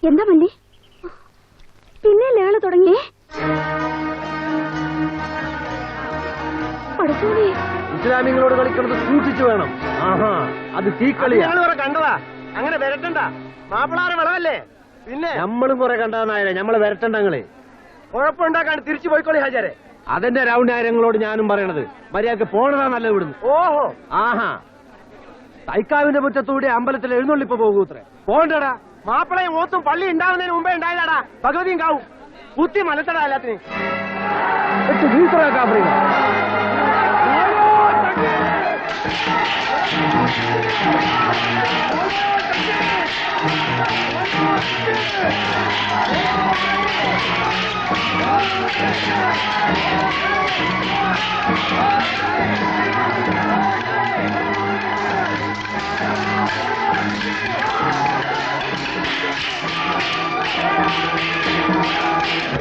എന്താ മല്ലി പിന്നെ ലേള തുടങ്ങിയേ? ഇസ്ലാമികളോട് കളിക്കുന്നത് സൂക്ഷിച്ചു വേണം. ആഹാ, അത് തീക്കളിയാ. കണ്ടതാ. അങ്ങനെ വരട്ടണ്ട, മാപ്പിളാരെ വിളവല്ലേ. പിന്നെ നമ്മളും കുറെ കണ്ടതായ നമ്മളെ വരട്ടണ്ടങ്ങളെ. കുഴപ്പമുണ്ടാക്കാണ്ട് തിരിച്ചു പോയിക്കോളി ഹാജരെ. അതെന്റെ രൗണ്ടായങ്ങളോട് ഞാനും പറയണത്. മര്യാദക്ക് പോണതാ നല്ലത് ഇവിടുന്ന്. ഓഹോ, ആഹാ, തൈക്കാവിന്റെ മുറ്റത്തൂടെ അമ്പലത്തിൽ എഴുന്നള്ളിപ്പ് പോകൂത്രേ. പോണ്ടടാ. മാപ്പിളയും ഓത്തും പള്ളി ഉണ്ടാവുന്നതിന് മുമ്പേ ഉണ്ടായതാടാ ഭഗവതിയും കാവും. കുത്തി മലത്തടാ എല്ലാത്തിനും.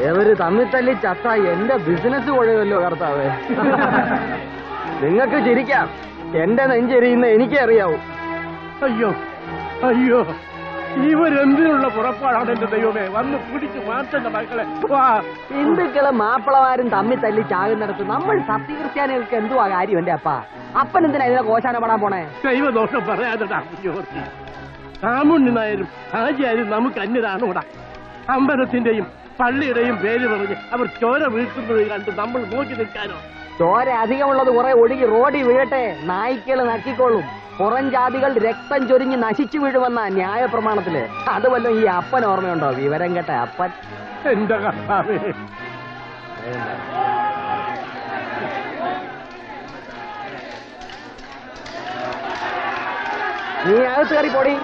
എവര് തമ്മിൽ തല്ലി ചത്ത എന്റെ ബിസിനസ് കുഴയുമല്ലോ കർത്താവേ. നിങ്ങൾക്ക് ചിരിക്കാം, എന്റെ നെഞ്ചെരിയുന്ന എനിക്കേ അറിയാവൂ. അയ്യോ അയ്യോ, ഇവരെന്തിനുള്ള പുറപ്പാടാണ് എന്റെ ദൈവമേ. വന്ന് പിടിച്ചു മാറ്റണ്ട മക്കളെ. ഹിന്ദുക്കളെ മാപ്പിളമാരും തമ്മിൽ തല്ലി ചാകുന്നിടത്ത് നമ്മൾ സത്യക്രിസ്ത്യാനികൾക്ക് എന്തുവാ കാര്യം? എന്റെ അപ്പൻ എന്തിനാ ഇതിനെ കോശാന പെടാൻ പോണേ? ദൈവദോഷം പറയാതെടാ. കാമുണ്ണിനായാലും ഹാജിയായാലും നമുക്ക് അന്യരാണൂടാ. അമ്പലത്തിന്റെയും പള്ളിയുടെയും പേര് പറഞ്ഞ് അവർ ചോര വീഴ്ത്തുന്നത് കണ്ട് നമ്മൾ നോക്കി നിൽക്കാനോ? ചോര അധികമുള്ളത് കുറെ ഒഴുകി റോഡിൽ വീഴട്ടെ, നായ്ക്കള് നക്കിക്കോളും. പുറം ജാതികൾ രക്തം ചൊരിഞ്ഞ് നശിച്ചു വീഴുമെന്ന ന്യായ പ്രമാണത്തില്. അത് വല്ലതും ഈ അപ്പൻ ഓർമ്മയുണ്ടോ? വിവരം കേട്ട അപ്പൻ. എന്റെ കർത്താവേ, നീ അകത്ത് കയറി പോടി.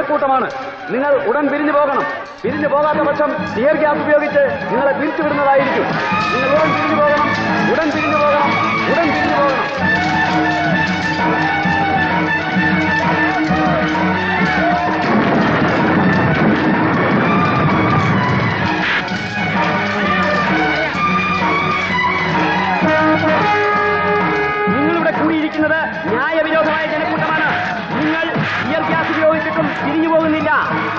ജനക്കൂട്ടമാണ്. നിങ്ങൾ ഉടൻ പിരിഞ്ഞു പോകണം. പിരിഞ്ഞു പോകാത്ത പക്ഷം ടിയർ ഗ്യാസ് ഉപയോഗിച്ച് നിങ്ങളെ പിരിച്ചുവിടുന്നതായിരിക്കും. നിങ്ങൾ ഉടൻ പിരിഞ്ഞു പോകണം. ഉടൻ പിരിഞ്ഞു പോകണം. ഉടൻ പിരിഞ്ഞു പോകണം. നിങ്ങളിവിടെ കൂടിയിരിക്കുന്നത് ന്യായവിരോധമായ ജനക്കൂട്ടമാണ്. നിങ്ങൾ ടിയർ ഗ്യാസ് ഉപയോഗിച്ചിട്ടും പിരിഞ്ഞു പോകുന്നില്ല.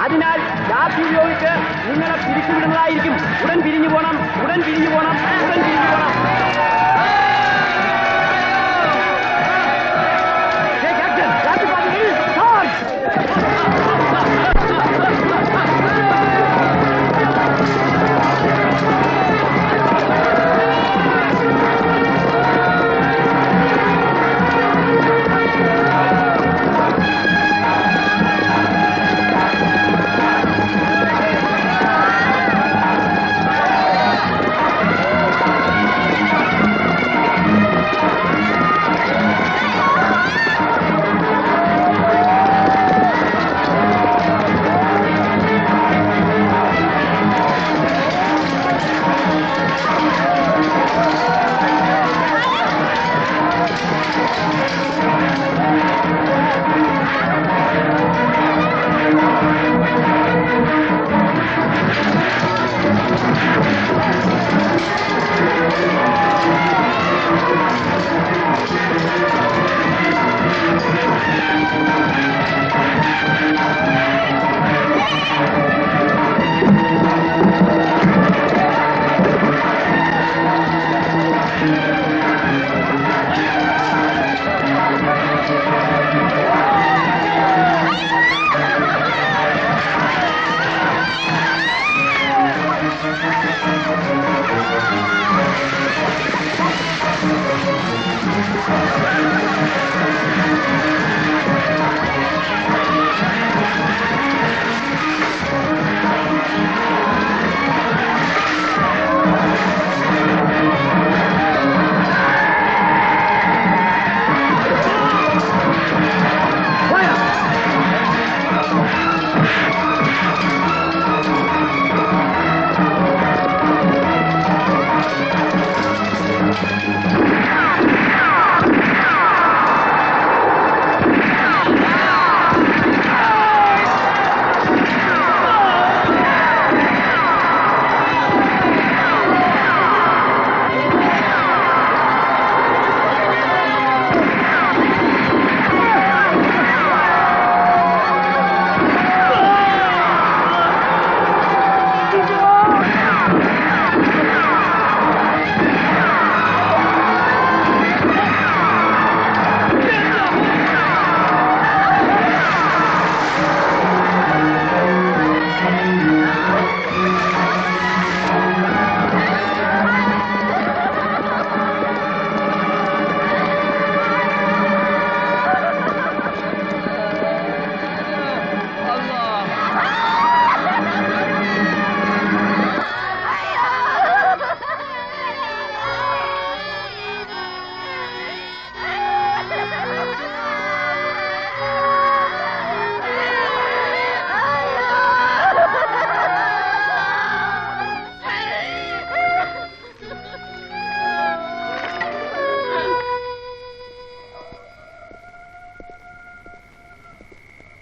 അതിനാൽ ഗ്യാസ് ഉപയോഗിച്ച് നിങ്ങളെ പിരിച്ചുവിടുന്നതായിരിക്കും. ഉടൻ പിരിഞ്ഞു പോകണം. ഉടൻ പിരിഞ്ഞു പോകണം. ഉടൻ പിരിഞ്ഞു പോകണം.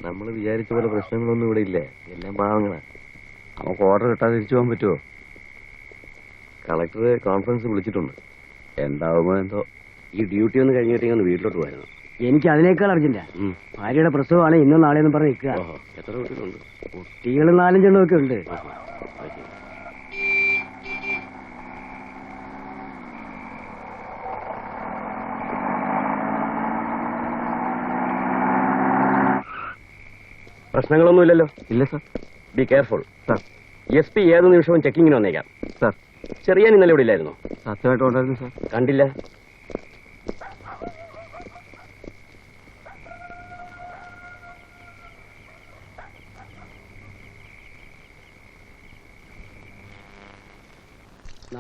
നമ്മൾ വിചാരിച്ച പോലെ പ്രശ്നങ്ങളൊന്നും ഇവിടെ ഇല്ലേ, എല്ലാം പാവങ്ങളാ. നമുക്ക് ഓർഡർ കിട്ടാതെ തിരിച്ചു പോകാൻ പറ്റുമോ? കളക്ടർ കോൺഫറൻസ് വിളിച്ചിട്ടുണ്ട്. എന്താവുമോ എന്തോ. ഈ ഡ്യൂട്ടി ഒന്ന് കഴിഞ്ഞിട്ടെങ്കിൽ ഒന്ന് വീട്ടിലോട്ട് പോയിരുന്നു. എനിക്ക് അതിനേക്കാൾ അർജന്റാ. ഭാര്യയുടെ പ്രസവമാണ് ഇന്നോ നാളെയെന്ന് പറഞ്ഞ് നിൽക്കുക. എത്ര കുട്ടികളുണ്ട്? കുട്ടികൾ 4-5 ഒക്കെ ഉണ്ട്. പ്രശ്നങ്ങളൊന്നുമില്ലല്ലോ? ഇല്ല sir. Be careful sir. SP ഏത് നിമിഷവും ചെക്കിങ്ങിന് വന്നേക്കാം സാർ. ചെറിയാൻ ഇന്നലെ ഇവിടെ ഇല്ലായിരുന്നോ? സത്യമായിട്ട് ഉണ്ടായിരുന്നു സാർ. കണ്ടില്ല.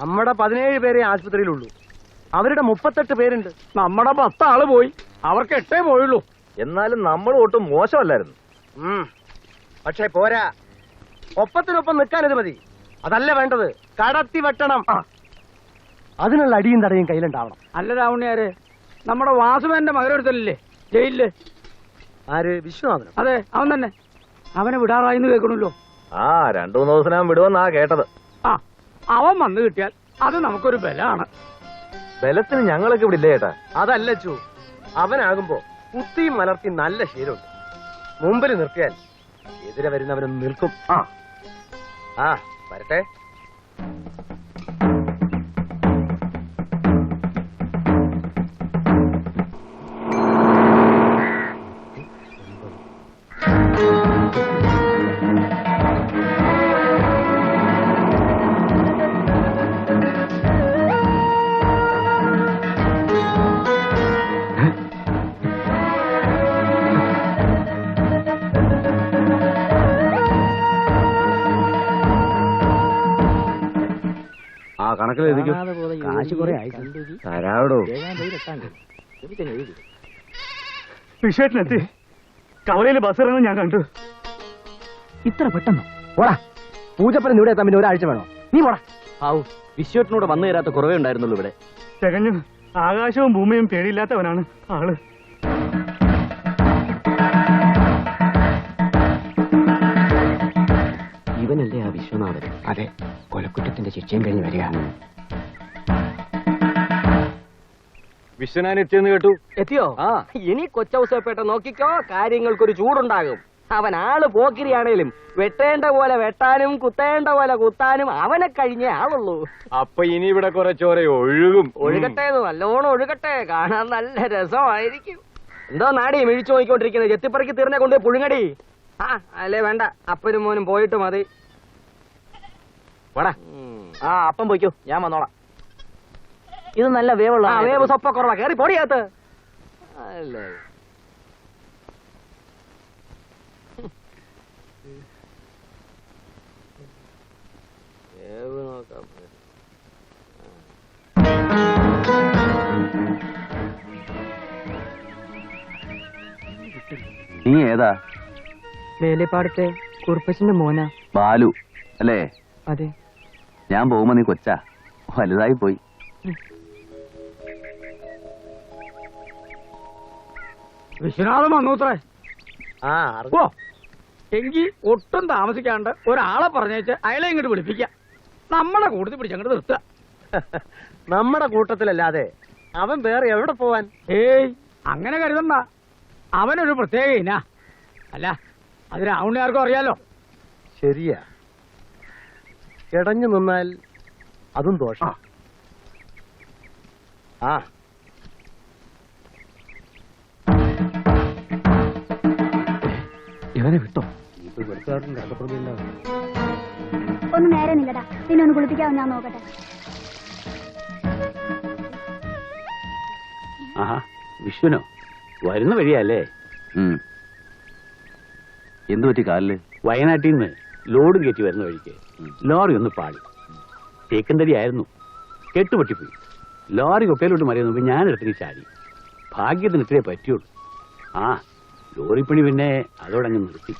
നമ്മുടെ 17 പേരെ ആശുപത്രിയിലുള്ളൂ. അവരുടെ 38 പേരുണ്ട്. നമ്മുടെ 10 ആള് പോയി. അവർക്ക് 8 പോയുള്ളൂ. എന്നാലും നമ്മൾ ഒട്ടും മോശമല്ലായിരുന്നു. പക്ഷെ പോരാ, ഒപ്പത്തിനൊപ്പം നിൽക്കാനത് മതി. അതല്ല വേണ്ടത്, കടത്തി വെട്ടണം. അതിനുള്ള അടിയും തടയും കയ്യിലുണ്ടാവണം. അല്ല രാവണിയാര്, നമ്മുടെ വാസുമേന്റെ മകനൊരുത്തല്ലേ ജയിലില്? ആര്? വിശ്വനാഥനോ? അതെ, അവൻ തന്നെ. അവനെ വിടാറായിന്ന് കേൾക്കണല്ലോ. 2-3 ദിവസം വിടുവെന്നാ കേട്ടത്. ആ, അവൻ വന്നു കിട്ടിയാൽ അത് നമുക്കൊരു ബലാണ്. ബലത്തിന് ഞങ്ങളൊക്കെ ഇവിടെ ഇല്ലേ ചേട്ടാ? അതല്ല ചു, അവനാകുമ്പോ കുത്തിയും മലർത്തിയും നല്ല ശീലമുണ്ട്. മുമ്പിൽ നിർത്തിയാൽ എതിരെ വരുന്നവനൊന്ന് നിൽക്കും. ആ വരട്ടെ. കണക്കിലെഴുതിക്കും. കാശ് കുറെ ആയി. തരാടോ. വിഷയത്തിലെത്തി കവലയിൽ ബസ് ഇറങ്ങുന്നത് ഞാൻ കണ്ടു. ഇത്ര പെട്ടെന്ന്? പോടാ, പൂജപ്പനം ഇവിടെ എത്താൻ പിന്നെ ഒരാഴ്ച വേണോ? നീ പോടാ. വിശ്വട്ടിനോട് വന്നു തരാത്ത കുറവേ ഉണ്ടായിരുന്നുള്ളൂ ഇവിടെ. തികഞ്ഞു ആകാശവും ഭൂമിയും പേടിയില്ലാത്തവനാണ് ആള്. ഇവനല്ലേ ആ വിശ്വനാഥൻ? അതെ, കൊലക്കുറ്റത്തിന്റെ ശിക്ഷയും കഴിഞ്ഞ് വരിക. വിശ്വനാഥൻ എത്തിയെന്ന് കേട്ടു. എത്തിയോ? ഇനി കൊച്ചൗസേപ്പേട്ട നോക്കിക്കോ, കാര്യങ്ങൾക്കൊരു ചൂടുണ്ടാകും. അവൻ ആള് പോക്കിരിയാണേലും വെട്ടേണ്ട പോലെ വെട്ടാനും കുത്തേണ്ട പോലെ കുത്താനും അവനെ കഴിഞ്ഞേ ആളുള്ളൂ. അപ്പൊ ഇനി ഇവിടെ കുറെ ചോര ഒഴുകും. ഒഴുകട്ടെ, നല്ലോണം ഒഴുകട്ടെ, കാണാൻ നല്ല രസമായിരിക്കും. എന്തോ നാടി മിഴിച്ചു നോക്കിക്കൊണ്ടിരിക്കുന്നത്? ചെത്തിപ്പറക്കി തീർന്നെ കൊണ്ട് പുഴുങ്ങടി. അല്ലേ വേണ്ട, അപ്പനും മോനും പോയിട്ട് മതി. വാടാ. അപ്പം പോയിക്കോ, ഞാൻ വന്നോളാം. ഇത് നല്ല വേവുള്ള വേവ് സ്വപ്പ കുറവാ. കേറി പൊടിയകത്ത്. അല്ലേ വേവ് നോക്കാം. നീ ഏതാ? വേലപ്പാടത്തെ കുറുപ്പച്ചന്റെ മോനാ. ബാലു അല്ലേ? അതെ. ഞാൻ പോകുമ്പോ നീ കൊച്ചാ, വലുതായി പോയി. വിശ്വനാഥൻ വന്നൂത്രേ. ആ ഓ, എങ്കിൽ ഒട്ടും താമസിക്കാണ്ട് ഒരാളെ പറഞ്ഞേച്ച് അയാളെ ഇങ്ങോട്ട് വിളിപ്പിക്കാം. നമ്മളെ കൂടുതൽ പിടിച്ചങ്ങോട്ട് നിർത്തുക. നമ്മുടെ കൂട്ടത്തിലല്ലാതെ അവൻ വേറെ എവിടെ പോവാൻ? ഏയ്, അങ്ങനെ കരുതണ്ട. അവനൊരു പ്രത്യേക ഇനാ. അല്ല, അത് രാവണിയാർക്കും അറിയാലോ. ശരിയാ, കിടഞ്ഞു നിന്നാൽ അതും ദോഷം. ആ ഇവനെ വിട്ടോ? ഒന്ന് നേരെ നില്ലടാ, പിന്നെ ഒന്ന് കുളിപ്പിക്കാവും. ഞാൻ നോക്കട്ടെ. ആഹാ, വിഷ്ണുനോ വരുന്ന വഴിയല്ലേ? എന്തു പറ്റി കാലില്? വയനാട്ടിൽ നിന്ന് ലോഡ് കയറ്റി വരുന്ന വഴിക്ക് ലോറി ഒന്ന് പാടി. തേക്കന്തടി ആയിരുന്നു, കെട്ടുപൊട്ടിപ്പോയി. ലോറി കൊക്കയിലോട്ട് മറിയുന്ന മുമ്പ് ഞാനെടുത്തേക്ക് ചാടി. ഭാഗ്യത്തിന് ഇത്രേ പറ്റിയുള്ളൂ. ആ ലോറിപ്പണി പിന്നെ അതോടങ്ങ് നിർത്തി.